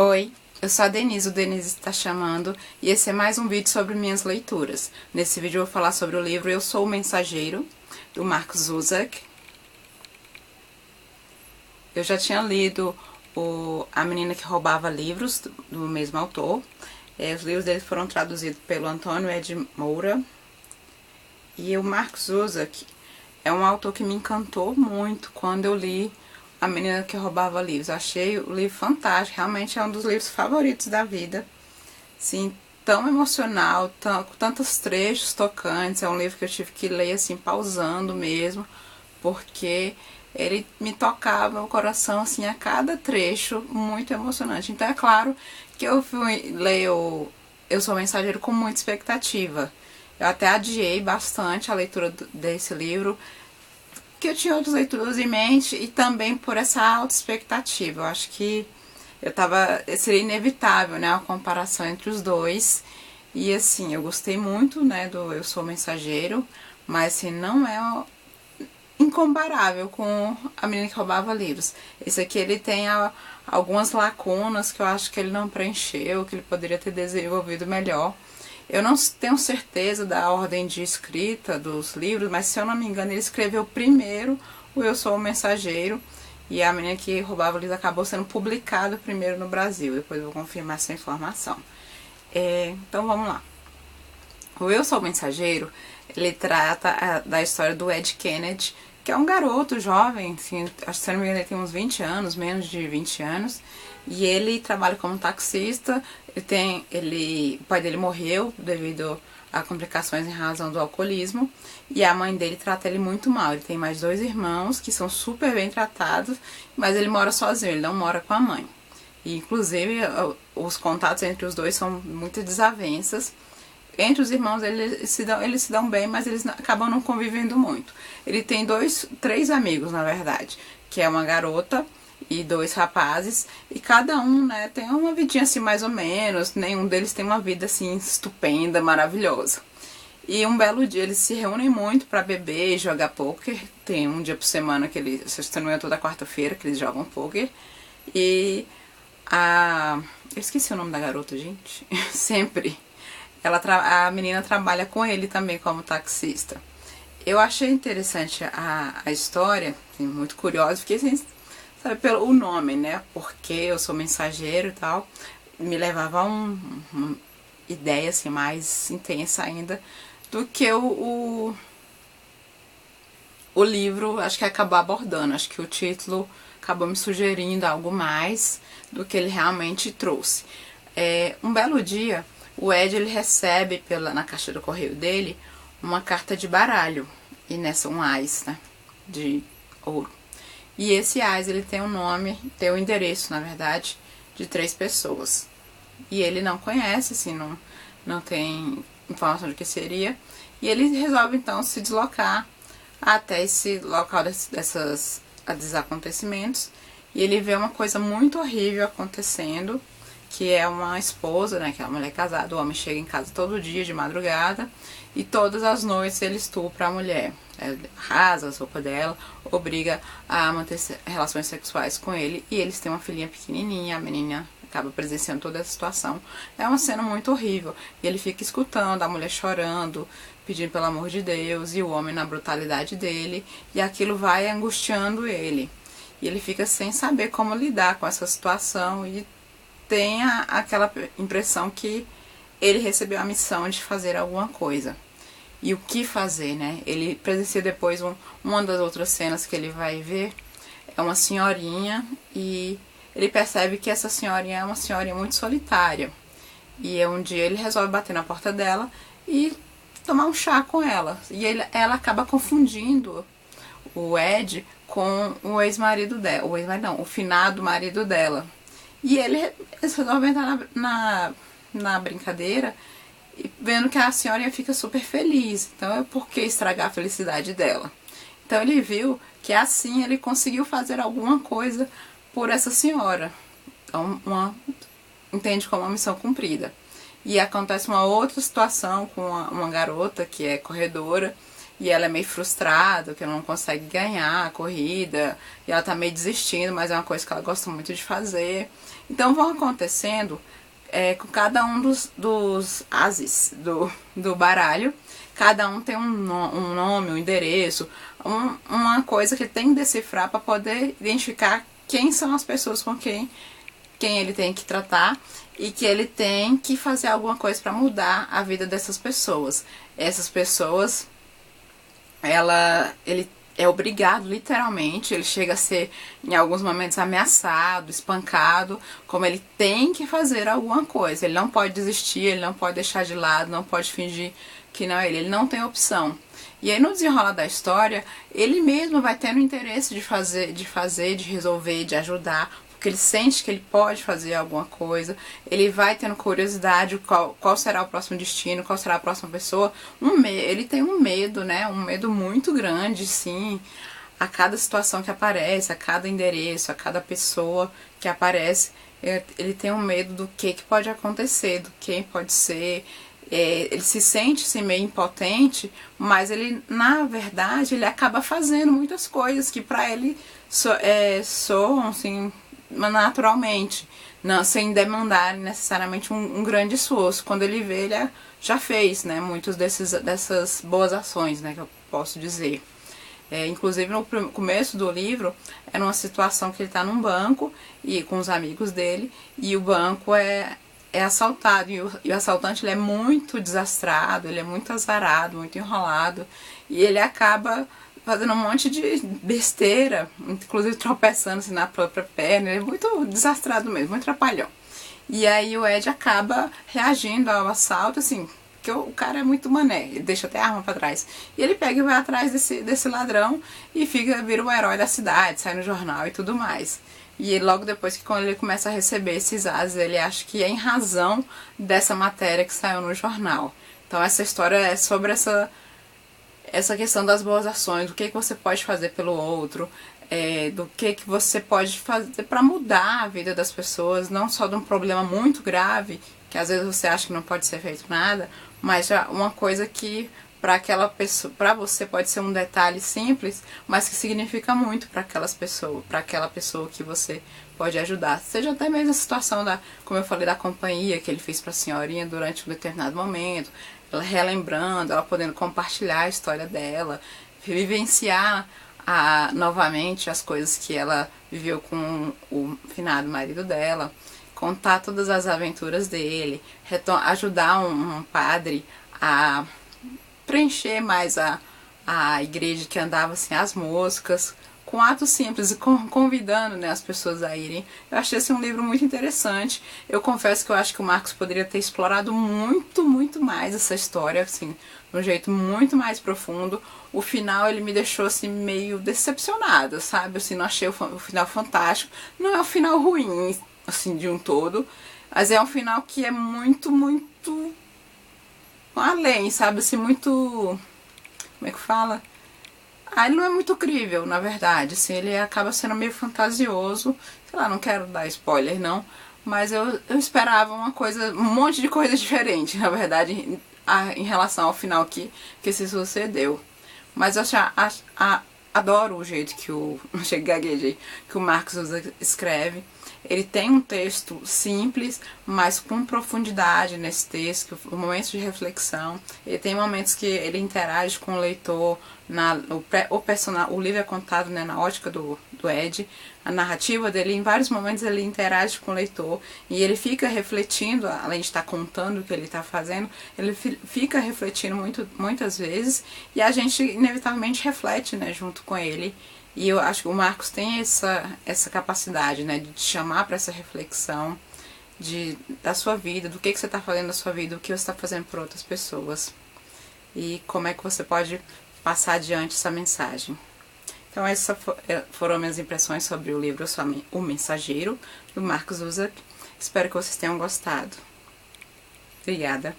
Oi, eu sou a Denise, o Denise está chamando, e esse é mais um vídeo sobre minhas leituras. Nesse vídeo eu vou falar sobre o livro Eu Sou o Mensageiro, do Mark Zusak. Eu já tinha lido A Menina que Roubava Livros, do mesmo autor. Os livros dele foram traduzidos pelo Antônio Ed Moura. E o Mark Zusak é um autor que me encantou muito quando eu li A Menina que Roubava Livros. Eu achei o livro fantástico, realmente é um dos livros favoritos da vida. Assim, tão emocional, com tantos trechos tocantes. É um livro que eu tive que ler assim, pausando mesmo, porque ele me tocava o coração assim, a cada trecho, muito emocionante. Então é claro que eu fui ler Eu Sou Mensageiro com muita expectativa. Eu até adiei bastante a leitura desse livro, que eu tinha outras leituras em mente, e também por essa alta expectativa. Eu acho que seria inevitável, né, a comparação entre os dois. E assim, eu gostei muito, né, do Eu Sou Mensageiro, mas assim, não é incomparável com A Menina que Roubava Livros. Esse aqui ele tem algumas lacunas que eu acho que ele não preencheu, que ele poderia ter desenvolvido melhor. Eu não tenho certeza da ordem de escrita dos livros, mas se eu não me engano ele escreveu primeiro o Eu Sou o Mensageiro, e A Menina que Roubava Livros acabou sendo publicado primeiro no Brasil. Depois eu vou confirmar essa informação. Então vamos lá. O Eu Sou o Mensageiro, ele trata da história do Ed Kennedy, que é um garoto jovem, assim, acho que se não me engano ele tem uns 20 anos, menos de 20 anos, e ele trabalha como taxista. O pai dele morreu devido a complicações em razão do alcoolismo, e a mãe dele trata ele muito mal. Ele tem mais 2 irmãos que são super bem tratados, mas ele mora sozinho, ele não mora com a mãe. E, inclusive, os contatos entre os dois são muitas desavenças. Entre os irmãos eles se dão bem, mas eles acabam não convivendo muito. Ele tem 3 amigos, na verdade, que é uma garota e 2 rapazes, e cada um, né, tem uma vidinha assim mais ou menos. Nenhum deles tem uma vida assim estupenda, maravilhosa. E um belo dia eles se reúnem muito pra beber e jogar pôquer. Tem um dia por semana que eles, se não é toda quarta-feira, que eles jogam pôquer. E eu esqueci o nome da garota, gente. Sempre. A menina trabalha com ele também como taxista. Eu achei interessante a história, assim, muito curiosa, fiquei assim, sabe, pelo nome, né? Porque eu sou mensageiro e tal, me levava a uma ideia assim, mais intensa ainda do que o livro, acho que acabou abordando. Acho que o título acabou me sugerindo algo mais do que ele realmente trouxe. Um belo dia, o Ed ele recebe na caixa do correio dele uma carta de baralho, e nessa um ás, né, de ouro. E esse ás ele tem um nome, tem um endereço, na verdade, de 3 pessoas. E ele não conhece, assim, não tem informação de que seria. E ele resolve então se deslocar até esse local desses acontecimentos. E ele vê uma coisa muito horrível acontecendo, que é uma esposa, né, que é uma mulher casada. O homem chega em casa todo dia de madrugada e todas as noites ele estupra a mulher. Arrasa a roupa dela, obriga a manter relações sexuais com ele, e eles têm uma filhinha pequenininha. A menina acaba presenciando toda essa situação. É uma cena muito horrível, e ele fica escutando a mulher chorando, pedindo pelo amor de Deus, e o homem na brutalidade dele, e aquilo vai angustiando ele. E ele fica sem saber como lidar com essa situação, e tem aquela impressão que ele recebeu a missão de fazer alguma coisa. E o que fazer, né? Ele presencia depois uma das outras cenas que ele vai ver, é uma senhorinha, e ele percebe que essa senhorinha é uma senhorinha muito solitária. E um dia ele resolve bater na porta dela e tomar um chá com ela. E ela acaba confundindo o Ed com o ex-marido dela. O finado marido dela. E eles resolvem entrar na brincadeira, vendo que a senhora fica super feliz. Então, por que estragar a felicidade dela? Então, ele viu que assim ele conseguiu fazer alguma coisa por essa senhora. Então, entende como uma missão cumprida. E acontece uma outra situação com uma garota que é corredora, e ela é meio frustrada, que ela não consegue ganhar a corrida, e ela tá meio desistindo, mas é uma coisa que ela gosta muito de fazer. Então vão acontecendo com cada um dos ases do baralho. Cada um tem um nome, um endereço, uma coisa que ele tem que decifrar para poder identificar quem são as pessoas com quem ele tem que tratar e que ele tem que fazer alguma coisa para mudar a vida dessas pessoas. Essas pessoas, ele é obrigado, literalmente, ele chega a ser, em alguns momentos, ameaçado, espancado, como ele tem que fazer alguma coisa. Ele não pode desistir, ele não pode deixar de lado, não pode fingir que não é ele não tem opção. E aí, no desenrolar da história, ele mesmo vai tendo interesse de resolver, de ajudar, porque ele sente que ele pode fazer alguma coisa, ele vai tendo curiosidade qual será o próximo destino, qual será a próxima pessoa. Ele tem um medo, né? Um medo muito grande, sim, a cada situação que aparece, a cada endereço, a cada pessoa que aparece. Ele tem um medo do que pode acontecer, do quem pode ser. Ele se sente assim, meio impotente, mas ele, na verdade, ele acaba fazendo muitas coisas que para ele soam assim, naturalmente, não, sem demandar necessariamente um grande esforço. Quando ele vê, ele já fez, né, muitas dessas boas ações, né, que eu posso dizer. Inclusive no começo do livro é numa situação que ele está num banco e com os amigos dele, e o banco é assaltado, e o assaltante ele é muito desastrado, ele é muito azarado, muito enrolado, e ele acaba fazendo um monte de besteira, inclusive tropeçando assim, na própria perna. Ele é muito desastrado mesmo, muito trapalhão. E aí o Ed acaba reagindo ao assalto, assim, que o cara é muito mané, ele deixa até a arma pra trás. E ele pega e vai atrás desse ladrão e vira o herói da cidade, sai no jornal e tudo mais. E logo depois, que quando ele começa a receber esses ases, ele acha que é em razão dessa matéria que saiu no jornal. Então essa história é sobre essa questão das boas ações, do que você pode fazer pelo outro, do que você pode fazer para mudar a vida das pessoas, não só de um problema muito grave, que às vezes você acha que não pode ser feito nada, mas já uma coisa que para aquela pessoa, para você pode ser um detalhe simples, mas que significa muito para aquela pessoa que você pode ajudar. Seja até mesmo a situação como eu falei, da companhia que ele fez para a senhorinha durante um determinado momento, ela relembrando, ela podendo compartilhar a história dela, vivenciar novamente as coisas que ela viveu com o finado marido dela, contar todas as aventuras dele, ajudar um padre a preencher mais a igreja que andava assim às moscas, com atos simples e convidando, né, as pessoas a irem. Eu achei esse um livro muito interessante. Eu confesso que eu acho que o Marcos poderia ter explorado muito, muito mais essa história, assim, de um jeito muito mais profundo. O final, ele me deixou, assim, meio decepcionada, sabe? Assim, não achei o final fantástico. Não é um final ruim, assim, de um todo, mas é um final que é muito, muito além, sabe? Assim, muito... Como é que fala? Ele não é muito crível, na verdade, assim, ele acaba sendo meio fantasioso. Sei lá, não quero dar spoiler, não, mas eu esperava um monte de coisa diferente, na verdade, em relação ao final que se sucedeu. Mas eu adoro o jeito que que o Marcos escreve. Ele tem um texto simples, mas com profundidade nesse texto, momentos de reflexão. Ele tem momentos que ele interage com o leitor, o livro é contado, né, na ótica do Ed, a narrativa dele, em vários momentos ele interage com o leitor e ele fica refletindo, além de estar contando o que ele está fazendo, ele fica refletindo muitas vezes, e a gente inevitavelmente reflete, né, junto com ele. E eu acho que o Marcos tem essa capacidade, né, de te chamar para essa reflexão da sua vida, do que você está fazendo na sua vida, o que você está fazendo por outras pessoas. E como é que você pode passar adiante essa mensagem. Então essas foram minhas impressões sobre o livro O Mensageiro, do Marcus Zusak. Espero que vocês tenham gostado. Obrigada.